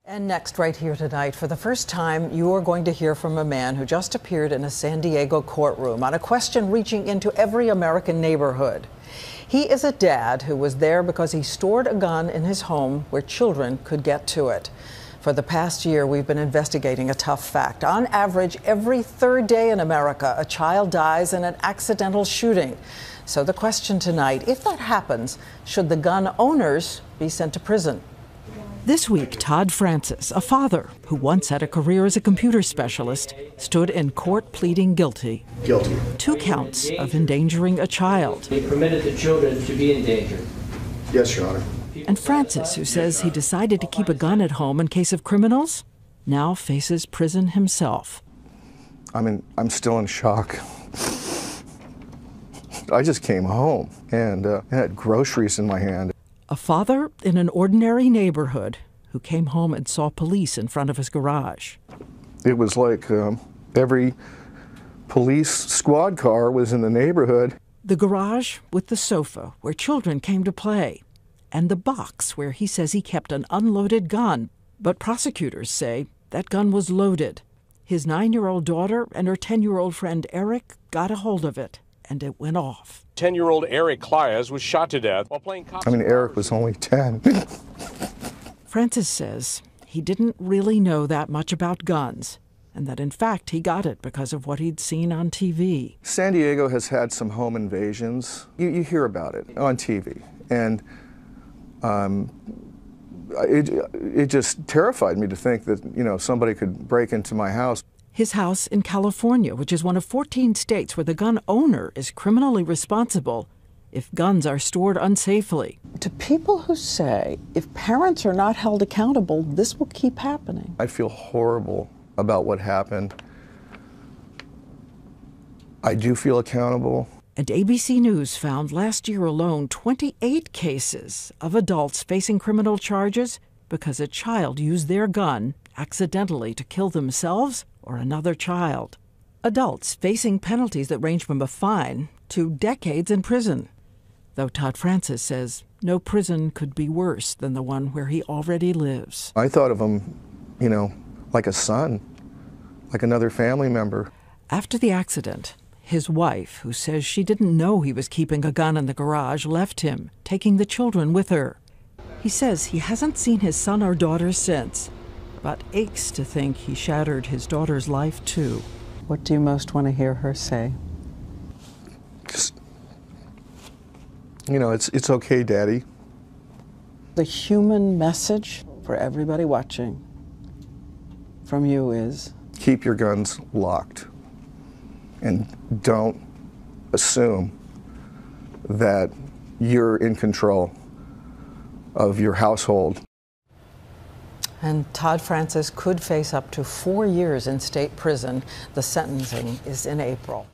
And next, right here tonight, for the first time, you are going to hear from a man who just appeared in a San Diego courtroom on a question reaching into every American neighborhood. He is a dad who was there because he stored a gun in his home where children could get to it. For the past year, we've been investigating a tough fact. On average, every third day in America, a child dies in an accidental shooting. So the question tonight, if that happens, should the gun owners be sent to prison? This week, Todd Francis, a father who once had a career as a computer specialist, stood in court pleading guilty. Guilty. 2 counts of endangering a child. He permitted the children to be endangered. Yes, Your Honor. And Francis, who says he decided to keep a gun at home in case of criminals, now faces prison himself. I'm still in shock. I just came home and had groceries in my hand. A father in an ordinary neighborhood who came home and saw police in front of his garage. It was like every police squad car was in the neighborhood. The garage with the sofa where children came to play, and the box where he says he kept an unloaded gun. But prosecutors say that gun was loaded. His 9-year-old daughter and her 10-year-old friend Eric got a hold of it, and it went off. 10-year-old Eric Clias was shot to death while playing cops. Eric was only 10. Francis says he didn't really know that much about guns, and that in fact he got it because of what he'd seen on TV. San Diego has had some home invasions. You hear about it on TV, and it just terrified me to think that, somebody could break into my house. His house in California, which is one of 14 states where the gun owner is criminally responsible if guns are stored unsafely. To people who say if parents are not held accountable, this will keep happening. I feel horrible about what happened. I do feel accountable. And ABC News found last year alone 28 cases of adults facing criminal charges because a child used their gun accidentally to kill themselves or another child. Adults facing penalties that range from a fine to decades in prison. Though Todd Francis says no prison could be worse than the one where he already lives. I thought of him, like a son, like another family member. After the accident, his wife, who says she didn't know he was keeping a gun in the garage, left him, taking the children with her. He says he hasn't seen his son or daughter since, but aches to think he shattered his daughter's life too. What do you most want to hear her say? Just, it's okay, Daddy. The human message for everybody watching from you is? Keep your guns locked. And don't assume that you're in control of your household. And Todd Francis could face up to 4 years in state prison. The sentencing is in April.